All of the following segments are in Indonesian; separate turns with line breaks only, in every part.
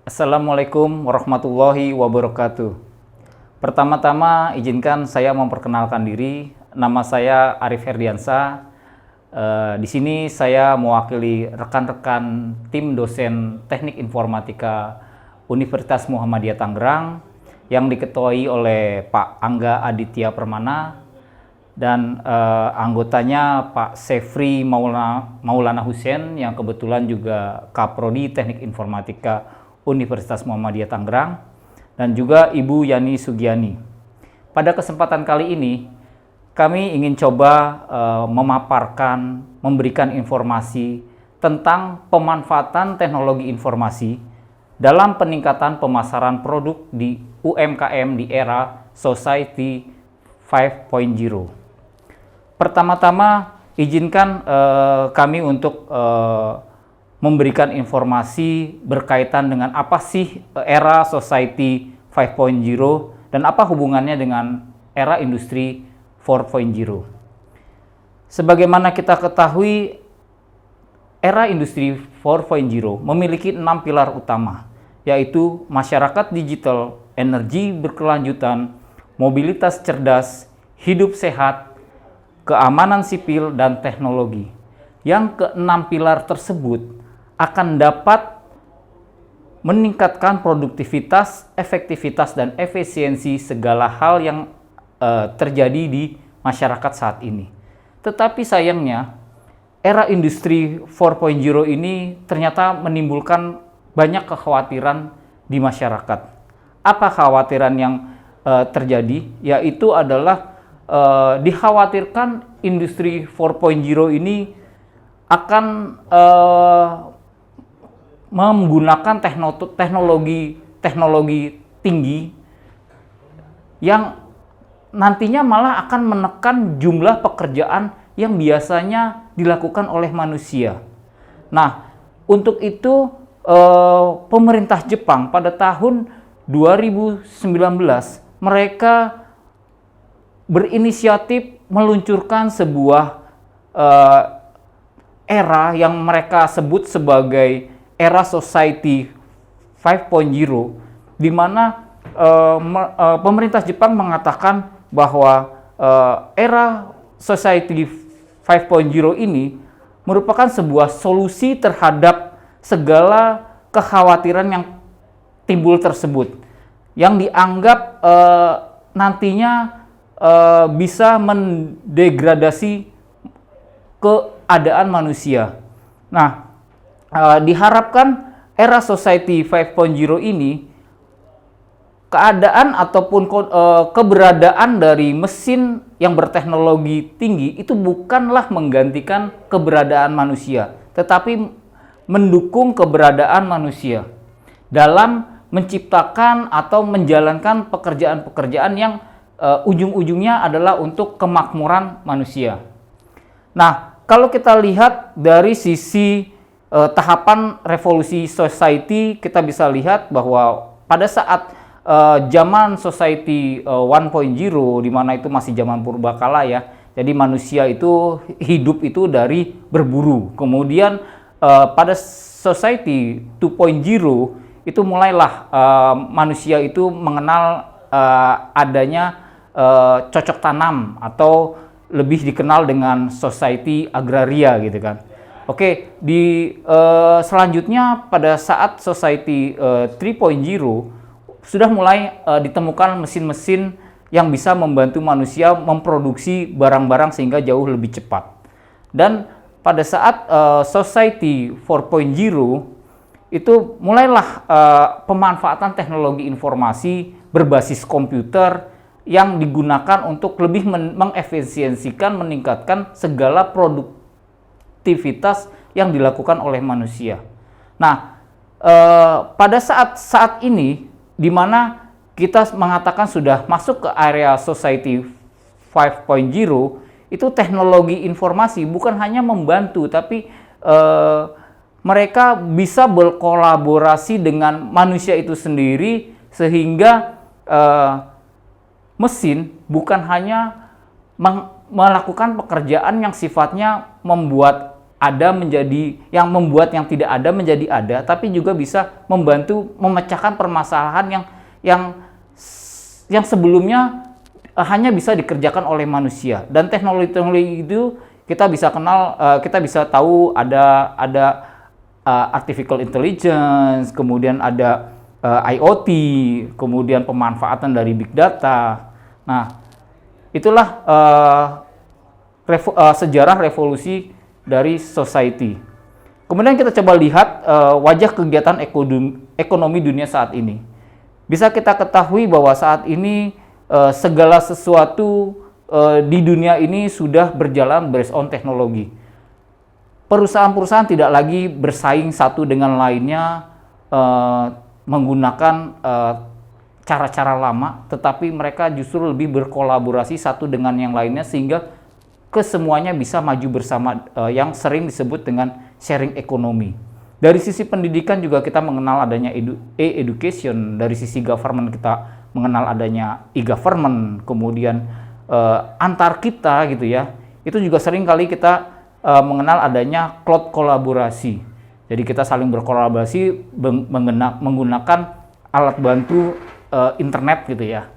Assalamualaikum warahmatullahi wabarakatuh. Pertama-tama izinkan saya memperkenalkan diri. Nama saya Arif Herdiansa. Di sini saya mewakili rekan-rekan tim dosen Teknik Informatika Universitas Muhammadiyah Tangerang yang diketuai oleh Pak Angga Aditya Permana dan anggotanya Pak Sefri Maulana Hussein yang kebetulan juga Kaprodi Teknik Informatika Universitas Muhammadiyah Tangerang, dan juga Ibu Yani Sugiani. Pada kesempatan kali ini, kami ingin coba memaparkan, memberikan informasi tentang pemanfaatan teknologi informasi dalam peningkatan pemasaran produk di UMKM di era Society 5.0. Pertama-tama, izinkan kami untuk memberikan informasi berkaitan dengan apa sih era Society 5.0 dan apa hubungannya dengan era industri 4.0. Sebagaimana kita ketahui, era industri 4.0 memiliki 6 pilar utama, yaitu masyarakat digital, energi berkelanjutan, mobilitas cerdas, hidup sehat, keamanan sipil, dan teknologi. Yang keenam pilar tersebut akan dapat meningkatkan produktivitas, efektivitas, dan efisiensi segala hal yang terjadi di masyarakat saat ini. Tetapi sayangnya, era industri 4.0 ini ternyata menimbulkan banyak kekhawatiran di masyarakat. Apa kekhawatiran yang terjadi? Yaitu adalah dikhawatirkan industri 4.0 ini akan menggunakan teknologi tinggi yang nantinya malah akan menekan jumlah pekerjaan yang biasanya dilakukan oleh manusia. Nah, untuk itu pemerintah Jepang pada tahun 2019 mereka berinisiatif meluncurkan sebuah era yang mereka sebut sebagai era Society 5.0, di mana pemerintah Jepang mengatakan bahwa era Society 5.0 ini merupakan sebuah solusi terhadap segala kekhawatiran yang timbul tersebut, yang dianggap nantinya bisa mendegradasi keadaan manusia. Nah, diharapkan era Society 5.0 ini keadaan ataupun keberadaan dari mesin yang berteknologi tinggi itu bukanlah menggantikan keberadaan manusia, tetapi mendukung keberadaan manusia dalam menciptakan atau menjalankan pekerjaan-pekerjaan yang ujung-ujungnya adalah untuk kemakmuran manusia. Nah, kalau kita lihat dari sisi tahapan revolusi society, kita bisa lihat bahwa pada saat zaman society 1.0, di mana itu masih zaman purbakala ya. Jadi manusia itu hidup itu dari berburu. Kemudian pada society 2.0 itu mulailah manusia itu mengenal adanya cocok tanam atau lebih dikenal dengan society agraria gitu kan. Oke, selanjutnya pada saat Society 3.0 sudah mulai ditemukan mesin-mesin yang bisa membantu manusia memproduksi barang-barang sehingga jauh lebih cepat. Dan pada saat Society 4.0 itu mulailah pemanfaatan teknologi informasi berbasis komputer yang digunakan untuk lebih mengefisiensikan, meningkatkan segala produktivitas yang dilakukan oleh manusia. Nah, pada saat ini, di mana kita mengatakan sudah masuk ke area Society 5.0, itu teknologi informasi bukan hanya membantu, tapi mereka bisa berkolaborasi dengan manusia itu sendiri, sehingga mesin bukan hanya melakukan pekerjaan yang sifatnya membuat yang membuat yang tidak ada menjadi ada, tapi juga bisa membantu memecahkan permasalahan yang sebelumnya hanya bisa dikerjakan oleh manusia. Dan teknologi-teknologi itu kita bisa tahu ada artificial intelligence, kemudian ada IoT, kemudian pemanfaatan dari big data. Nah, itulah sejarah revolusi dari society. Kemudian kita coba lihat wajah kegiatan ekonomi dunia saat ini. Bisa kita ketahui bahwa saat ini segala sesuatu di dunia ini sudah berjalan based on teknologi. Perusahaan-perusahaan tidak lagi bersaing satu dengan lainnya menggunakan cara-cara lama, tetapi mereka justru lebih berkolaborasi satu dengan yang lainnya sehingga kesemuanya bisa maju bersama, yang sering disebut dengan sharing ekonomi. Dari sisi pendidikan juga kita mengenal adanya e-education, dari sisi government kita mengenal adanya e-government, kemudian antar kita gitu ya, itu juga sering kali kita mengenal adanya cloud kolaborasi. Jadi kita saling berkolaborasi menggunakan alat bantu internet gitu ya.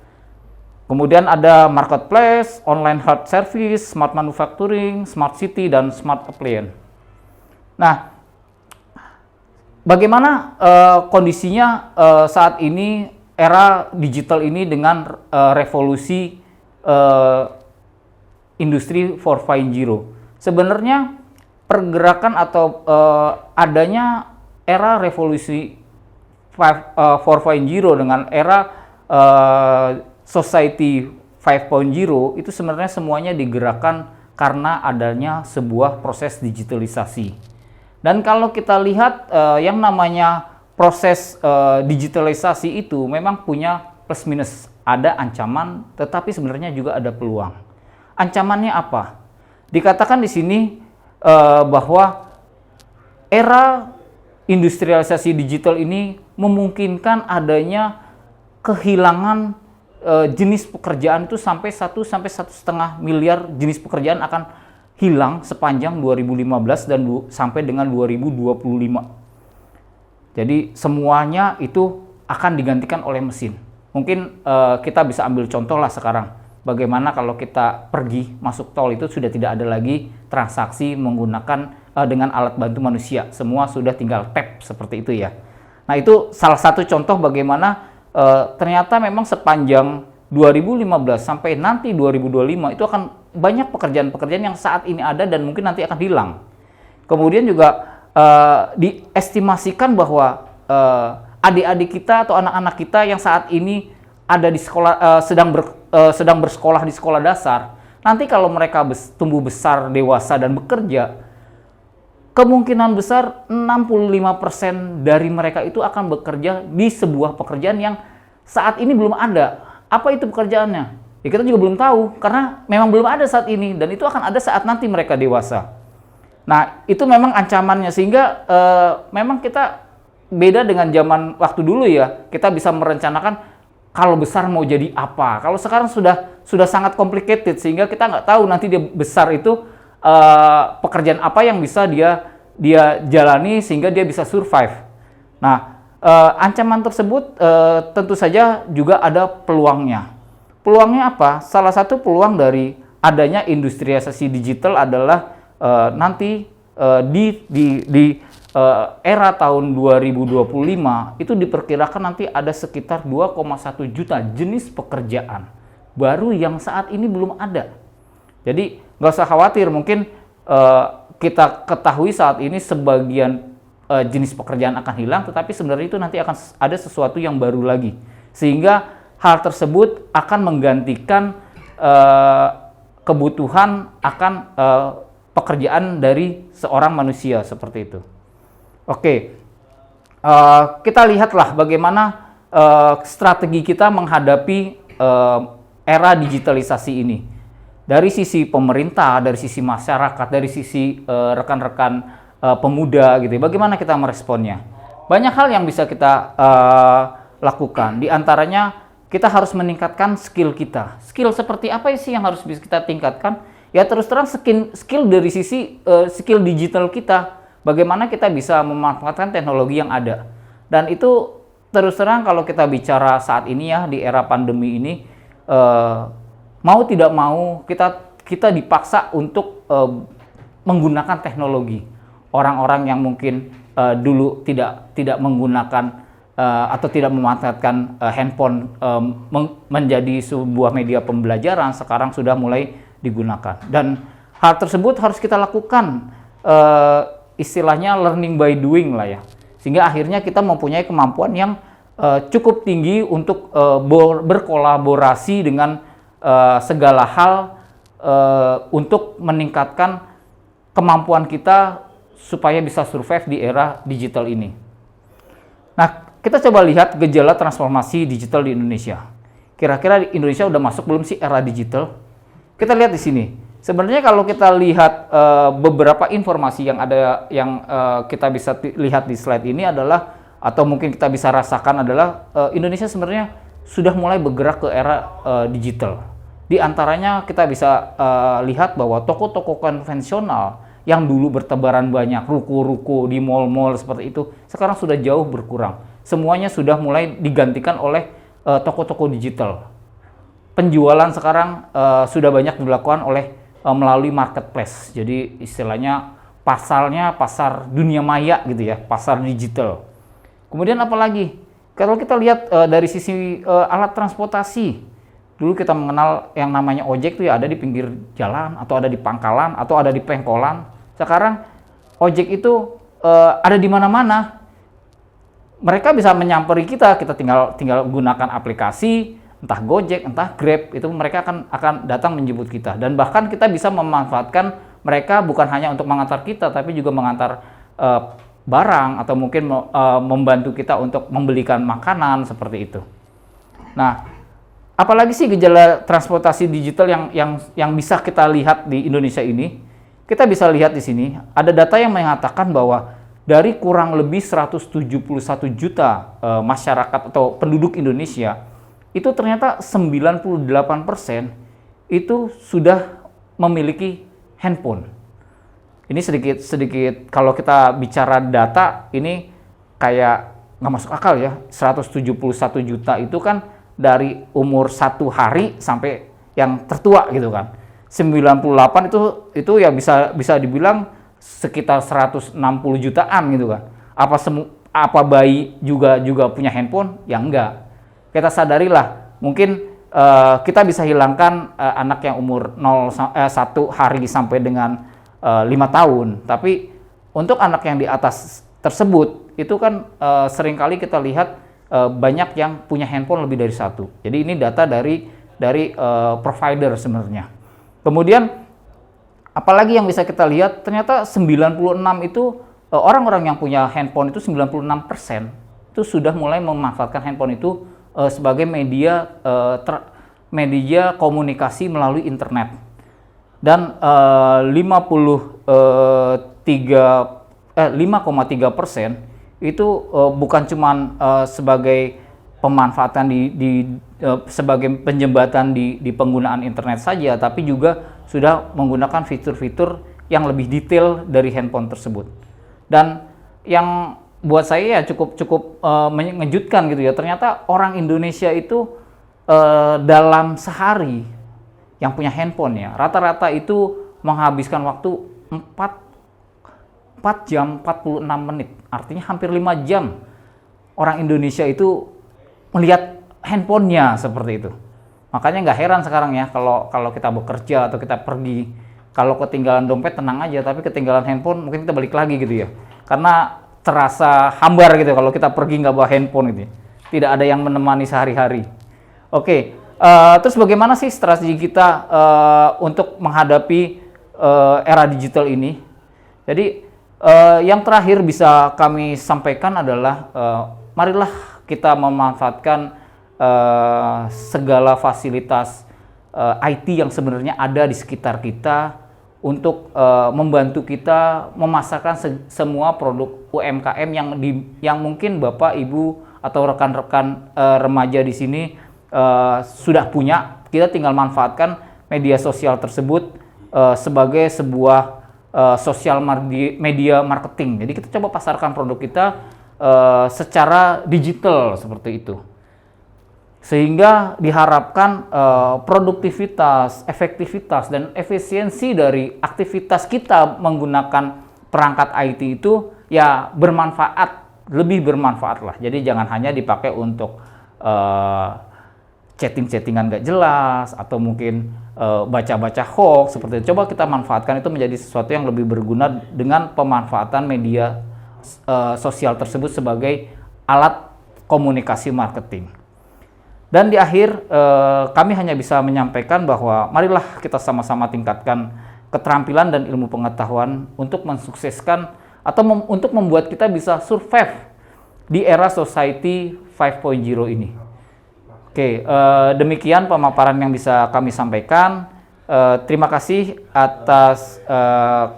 Kemudian ada marketplace, online health service, smart manufacturing, smart city, dan smart appliance. Nah, bagaimana kondisinya saat ini, era digital ini dengan revolusi industri 4.0? Sebenarnya pergerakan atau adanya era revolusi 4.0 dengan era Society 5.0 itu sebenarnya semuanya digerakkan karena adanya sebuah proses digitalisasi. Dan kalau kita lihat yang namanya proses digitalisasi itu memang punya plus minus. Ada ancaman, tetapi sebenarnya juga ada peluang. Ancamannya apa? Dikatakan di sini bahwa era industrialisasi digital ini memungkinkan adanya kehilangan jenis pekerjaan itu sampai 1 sampai 1,5 miliar jenis pekerjaan akan hilang sepanjang 2015 dan sampai dengan 2025. Jadi semuanya itu akan digantikan oleh mesin. Mungkin kita bisa ambil contoh lah sekarang. Bagaimana kalau kita pergi masuk tol itu sudah tidak ada lagi transaksi menggunakan dengan alat bantu manusia. Semua sudah tinggal tap seperti itu ya. Nah, itu salah satu contoh bagaimana ternyata memang sepanjang 2015 sampai nanti 2025 itu akan banyak pekerjaan-pekerjaan yang saat ini ada dan mungkin nanti akan hilang. Kemudian juga diestimasikan bahwa adik-adik kita atau anak-anak kita yang saat ini ada di sekolah, sedang bersekolah di sekolah dasar, nanti kalau mereka tumbuh besar, dewasa dan bekerja, kemungkinan besar 65% dari mereka itu akan bekerja di sebuah pekerjaan yang saat ini belum ada. Apa itu pekerjaannya? Ya kita juga belum tahu, karena memang belum ada saat ini, dan itu akan ada saat nanti mereka dewasa. Nah, itu memang ancamannya, sehingga memang kita beda dengan zaman waktu dulu ya. Kita bisa merencanakan kalau besar mau jadi apa. Kalau sekarang sudah sangat complicated, sehingga kita nggak tahu nanti dia besar itu pekerjaan apa yang bisa dia jalani sehingga dia bisa survive. Nah, ancaman tersebut tentu saja juga ada peluangnya. Peluangnya apa? Salah satu peluang dari adanya industrialisasi digital adalah nanti di era tahun 2025 itu diperkirakan nanti ada sekitar 2,1 juta jenis pekerjaan baru yang saat ini belum ada. Jadi nggak usah khawatir, mungkin kita ketahui saat ini sebagian jenis pekerjaan akan hilang, tetapi sebenarnya itu nanti akan ada sesuatu yang baru lagi, sehingga hal tersebut akan menggantikan kebutuhan akan pekerjaan dari seorang manusia seperti itu. Oke, kita lihatlah bagaimana strategi kita menghadapi era digitalisasi ini. Dari sisi pemerintah, dari sisi masyarakat, dari sisi rekan-rekan pemuda gitu. Bagaimana kita meresponnya? Banyak hal yang bisa kita lakukan. Di antaranya kita harus meningkatkan skill kita. Skill seperti apa sih yang harus bisa kita tingkatkan? ya terus terang skill dari sisi skill digital kita, bagaimana kita bisa memanfaatkan teknologi yang ada. Dan itu terus terang kalau kita bicara saat ini ya, di era pandemi ini, mau tidak mau kita dipaksa untuk menggunakan teknologi. Orang-orang yang mungkin dulu tidak menggunakan atau tidak memanfaatkan handphone menjadi sebuah media pembelajaran, sekarang sudah mulai digunakan. Dan hal tersebut harus kita lakukan, istilahnya learning by doing lah ya, sehingga akhirnya kita mempunyai kemampuan yang cukup tinggi untuk berkolaborasi dengan segala hal untuk meningkatkan kemampuan kita supaya bisa survive di era digital ini. Nah, kita coba lihat gejala transformasi digital di Indonesia. Kira-kira Indonesia udah masuk belum sih era digital? Kita lihat di sini. Sebenarnya kalau kita lihat beberapa informasi yang ada, yang kita bisa lihat di slide ini adalah, atau mungkin kita bisa rasakan adalah, Indonesia sebenarnya sudah mulai bergerak ke era digital. Di antaranya kita bisa lihat bahwa toko-toko konvensional yang dulu bertebaran banyak, ruko-ruko di mal-mal seperti itu, sekarang sudah jauh berkurang. Semuanya sudah mulai digantikan oleh toko-toko digital. Penjualan sekarang sudah banyak dilakukan oleh melalui marketplace. Jadi istilahnya pasarnya pasar dunia maya gitu ya, pasar digital. Kemudian apalagi? Kalau kita lihat dari sisi alat transportasi, dulu kita mengenal yang namanya ojek tuh ya ada di pinggir jalan, atau ada di pangkalan, atau ada di pengkolan. Sekarang ojek itu ada di mana-mana. Mereka bisa menyamperi kita tinggal gunakan aplikasi, entah Gojek, entah Grab, itu mereka akan datang menjemput kita. Dan bahkan kita bisa memanfaatkan mereka bukan hanya untuk mengantar kita, tapi juga mengantar barang, atau mungkin membantu kita untuk membelikan makanan seperti itu. Nah, apalagi sih gejala transportasi digital yang bisa kita lihat di Indonesia ini? Kita bisa lihat di sini, ada data yang mengatakan bahwa dari kurang lebih 171 juta masyarakat atau penduduk Indonesia, itu ternyata 98% itu sudah memiliki handphone. Ini sedikit kalau kita bicara data, ini kayak nggak masuk akal ya. 171 juta itu kan dari umur 1 hari sampai yang tertua gitu kan. 98 itu ya bisa dibilang sekitar 160 jutaan gitu kan. Apa bayi juga punya handphone? Ya enggak. Kita sadarilah, mungkin kita bisa hilangkan anak yang umur 1 hari sampai dengan 5 tahun. Tapi untuk anak yang di atas tersebut, itu kan seringkali kita lihat banyak yang punya handphone lebih dari 1. Jadi ini data dari provider sebenarnya. Kemudian apalagi yang bisa kita lihat, ternyata 96 itu orang-orang yang punya handphone itu 96% itu sudah mulai memanfaatkan handphone itu sebagai media komunikasi melalui internet. Dan 5,3% itu bukan cuman sebagai pemanfaatan sebagai penjembatan di penggunaan internet saja, tapi juga sudah menggunakan fitur-fitur yang lebih detail dari handphone tersebut. Dan yang buat saya ya cukup mengejutkan gitu ya, ternyata orang Indonesia itu dalam sehari yang punya handphone ya, rata-rata itu menghabiskan waktu 4 jam 46 menit, artinya hampir 5 jam orang Indonesia itu melihat handphonenya seperti itu. Makanya nggak heran sekarang ya kalau kita bekerja atau kita pergi, kalau ketinggalan dompet tenang aja, tapi ketinggalan handphone mungkin kita balik lagi gitu ya. Karena terasa hambar gitu kalau kita pergi nggak bawa handphone gitu. Tidak ada yang menemani sehari-hari. Oke, terus bagaimana sih strategi kita untuk menghadapi era digital ini? Jadi yang terakhir bisa kami sampaikan adalah marilah kita memanfaatkan segala fasilitas IT yang sebenarnya ada di sekitar kita untuk membantu kita memasarkan semua produk UMKM yang mungkin Bapak, Ibu, atau rekan-rekan remaja di sini sudah punya. Kita tinggal manfaatkan media sosial tersebut sebagai sebuah sosial media marketing. Jadi kita coba pasarkan produk kita secara digital seperti itu. Sehingga diharapkan produktivitas, efektivitas, dan efisiensi dari aktivitas kita menggunakan perangkat IT itu ya bermanfaat, lebih bermanfaat lah. Jadi jangan hanya dipakai untuk chatting-chattingan gak jelas, atau mungkin baca-baca hoax seperti itu. Coba kita manfaatkan itu menjadi sesuatu yang lebih berguna dengan pemanfaatan media sosial tersebut sebagai alat komunikasi marketing. Dan di akhir kami hanya bisa menyampaikan bahwa marilah kita sama-sama tingkatkan keterampilan dan ilmu pengetahuan untuk mensukseskan atau untuk membuat kita bisa survive di era society 5.0 ini. Oke, demikian pemaparan yang bisa kami sampaikan. Terima kasih atas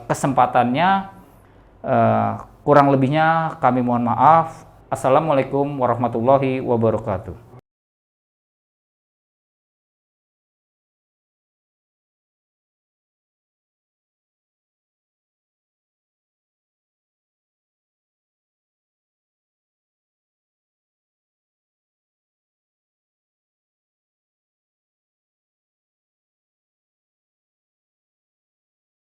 kesempatannya. Kurang lebihnya kami mohon maaf. Assalamualaikum warahmatullahi wabarakatuh.